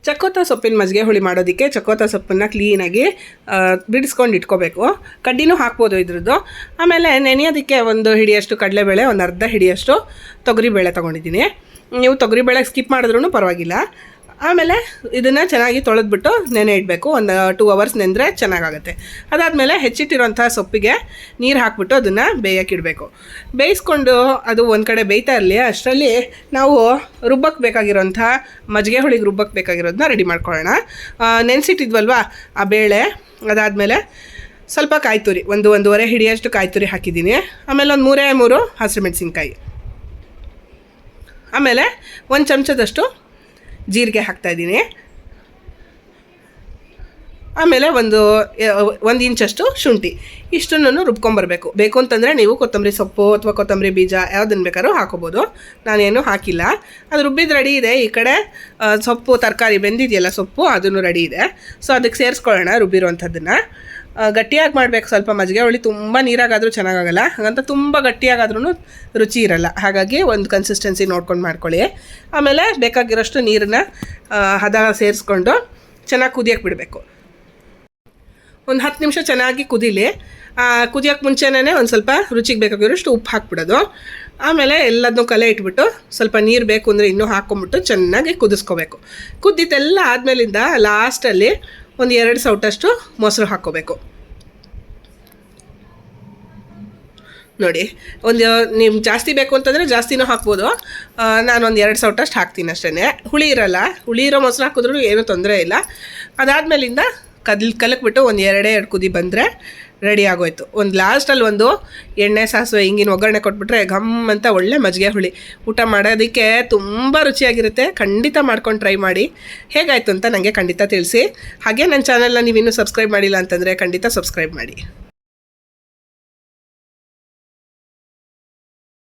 ಚಕ್ಕೋತ ಸೊಪ್ಪಿನ ಮಜ್ಜಿಗೆ ಹುಳಿ ಮಾಡೋದಕ್ಕೆ ಚಕ್ಕೋತ ಸೊಪ್ಪನ್ನು ಕ್ಲೀನಾಗಿ ಬಿಡಿಸ್ಕೊಂಡು ಇಟ್ಕೋಬೇಕು. ಕಡ್ಡಿನೂ ಹಾಕ್ಬೋದು ಇದ್ರದ್ದು. ಆಮೇಲೆ ನೆನೆಯೋದಕ್ಕೆ ಒಂದು ಹಿಡಿಯಷ್ಟು ಕಡಲೆಬೇಳೆ, ಒಂದು ಅರ್ಧ ಹಿಡಿಯಷ್ಟು ತೊಗರಿಬೇಳೆ ತೊಗೊಂಡಿದ್ದೀನಿ. ನೀವು ತೊಗರಿಬೇಳೆ ಸ್ಕಿಪ್ ಮಾಡಿದ್ರೂ ಪರವಾಗಿಲ್ಲ. ಆಮೇಲೆ ಇದನ್ನು ಚೆನ್ನಾಗಿ ತೊಳೆದ್ಬಿಟ್ಟು ನೆನೆ ಇಡಬೇಕು. ಒಂದು 2 ಅವರ್ಸ್ ನೆಂದರೆ ಚೆನ್ನಾಗಾಗುತ್ತೆ. ಅದಾದಮೇಲೆ ಹೆಚ್ಚಿಟ್ಟಿರೋಂಥ ಸೊಪ್ಪಿಗೆ ನೀರು ಹಾಕ್ಬಿಟ್ಟು ಅದನ್ನು ಬೇಯಕ್ಕಿಡಬೇಕು. ಬೇಯಿಸ್ಕೊಂಡು ಅದು ಒಂದು ಕಡೆ ಬೇಯ್ತಾ ಇರಲಿ, ಅಷ್ಟರಲ್ಲಿ ನಾವು ರುಬ್ಬಕ್ಕೆ ಬೇಕಾಗಿರೋಂಥ ಮಜ್ಜಿಗೆ ಹುಳಿಗೆ ರುಬ್ಬಕ್ಕೆ ಬೇಕಾಗಿರೋದನ್ನ ರೆಡಿ ಮಾಡ್ಕೊಳ್ಳೋಣ. ನೆನೆಸಿಟ್ಟಿದ್ವಲ್ವ ಆ ಬೇಳೆ, ಅದಾದಮೇಲೆ ಸ್ವಲ್ಪ ಕಾಯಿ ತುರಿ, ಒಂದೂವರೆ ಹಿಡಿಯಷ್ಟು ಕಾಯಿ ತುರಿ ಹಾಕಿದ್ದೀನಿ. ಆಮೇಲೆ ಒಂದು 3 ಹಸಿರುಮೆಣಸಿನ್ಕಾಯಿ, ಆಮೇಲೆ 1 ಚಮಚದಷ್ಟು ಜೀರಿಗೆ ಹಾಕ್ತಾಯಿದ್ದೀನಿ. ಆಮೇಲೆ ಒಂದು ಇಂಚಷ್ಟು ಶುಂಠಿ. ಇಷ್ಟನ್ನು ರುಬ್ಕೊಂಬರ್ಬೇಕು. ಬೇಕು ಅಂತಂದರೆ ನೀವು ಕೊತ್ತಂಬರಿ ಸೊಪ್ಪು ಅಥವಾ ಕೊತ್ತಂಬರಿ ಬೀಜ ಯಾವುದನ್ನು ಬೇಕಾದ್ರೂ ಹಾಕೋಬೋದು. ನಾನೇನು ಹಾಕಿಲ್ಲ. ಅದು ರುಬ್ಬಿದ್ದು ರೆಡಿ ಇದೆ. ಈ ಕಡೆ ಸೊಪ್ಪು ತರಕಾರಿ ಬೆಂದಿದೆಯಲ್ಲ ಸೊಪ್ಪು, ಅದನ್ನು ರೆಡಿ ಇದೆ. ಸೊ ಅದಕ್ಕೆ ಸೇರಿಸ್ಕೊಳ್ಳೋಣ ರುಬ್ಬಿರುವಂಥದ್ದನ್ನು. ಗಟ್ಟಿಯಾಗಿ ಮಾಡಬೇಕು. ಸ್ವಲ್ಪ ಮಜ್ಜಿಗೆ ಹುಳಿ ತುಂಬ ನೀರಾಗಾದರೂ ಚೆನ್ನಾಗಾಗಲ್ಲ, ಹಾಗಂತ ತುಂಬ ಗಟ್ಟಿಯಾಗಾದ್ರೂ ರುಚಿ ಇರಲ್ಲ. ಹಾಗಾಗಿ ಒಂದು ಕನ್ಸಿಸ್ಟೆನ್ಸಿ ನೋಡ್ಕೊಂಡು ಮಾಡ್ಕೊಳ್ಳಿ. ಆಮೇಲೆ ಬೇಕಾಗಿರೋಷ್ಟು ನೀರನ್ನ ಹದ ಸೇರಿಸ್ಕೊಂಡು ಚೆನ್ನಾಗಿ ಕುದಿಯೋಕ್ಕೆ ಬಿಡಬೇಕು. ಒಂದು 10 ನಿಮಿಷ ಚೆನ್ನಾಗಿ ಕುದೀಲಿ. ಕುದಿಯೋಕ್ಕೆ ಮುಂಚೆನೇ ಒಂದು ಸ್ವಲ್ಪ ರುಚಿಗೆ ಬೇಕಾಗಿರೋಷ್ಟು ಉಪ್ಪು ಹಾಕ್ಬಿಡೋದು. ಆಮೇಲೆ ಎಲ್ಲದನ್ನೂ ಕಲೆ ಇಟ್ಬಿಟ್ಟು ಸ್ವಲ್ಪ ನೀರು ಬೇಕು ಅಂದರೆ ಇನ್ನೂ ಹಾಕ್ಕೊಂಬಿಟ್ಟು ಚೆನ್ನಾಗಿ ಕುದಿಸ್ಕೋಬೇಕು. ಕುದ್ದಿದ್ದೆಲ್ಲ ಆದಮೇಲಿಂದ ಲಾಸ್ಟಲ್ಲಿ ಒಂದು 2 ಸೌಟಷ್ಟು ಮೊಸರು ಹಾಕ್ಕೋಬೇಕು. ನೋಡಿ, ನೀವು ಜಾಸ್ತಿ ಬೇಕು ಅಂತಂದರೆ ಜಾಸ್ತಿನೂ ಹಾಕ್ಬೋದು. ನಾನೊಂದು 2 ಸೌಟಷ್ಟು ಹಾಕ್ತೀನಿ ಅಷ್ಟೇ. ಹುಳಿ ಇರಲ್ಲ. ಹುಳಿ ಇರೋ ಮೊಸರು ಹಾಕಿದ್ರೂ ಏನೂ ತೊಂದರೆ ಇಲ್ಲ. ಅದಾದಮೇಲಿಂದ ಕಲಕ್ಬಿಟ್ಟು ಒಂದು 2 ಕುದಿ ಬಂದರೆ ರೆಡಿ ಆಗೋಯ್ತು. ಒಂದು ಲಾಸ್ಟಲ್ಲಿ ಒಂದು ಎಣ್ಣೆ ಸಾಸಿವೆ ಹಿಂಗಿನ ಒಗ್ಗರಣೆ ಕೊಟ್ಬಿಟ್ರೆ ಘಮ್ ಅಂತ ಒಳ್ಳೆ ಮಜ್ಜಿಗೆ ಹುಳಿ. ಊಟ ಮಾಡೋದಕ್ಕೆ ತುಂಬ ರುಚಿಯಾಗಿರುತ್ತೆ. ಖಂಡಿತ ಮಾಡ್ಕೊಂಡು ಟ್ರೈ ಮಾಡಿ. ಹೇಗಾಯಿತು ಅಂತ ನನಗೆ ಖಂಡಿತ ತಿಳಿಸಿ. ಹಾಗೆ ನನ್ನ ಚಾನಲ್ನ ನೀವಿನ್ನೂ ಸಬ್ಸ್ಕ್ರೈಬ್ ಮಾಡಿಲ್ಲ ಅಂತಂದರೆ ಖಂಡಿತ ಸಬ್ಸ್ಕ್ರೈಬ್ ಮಾಡಿ.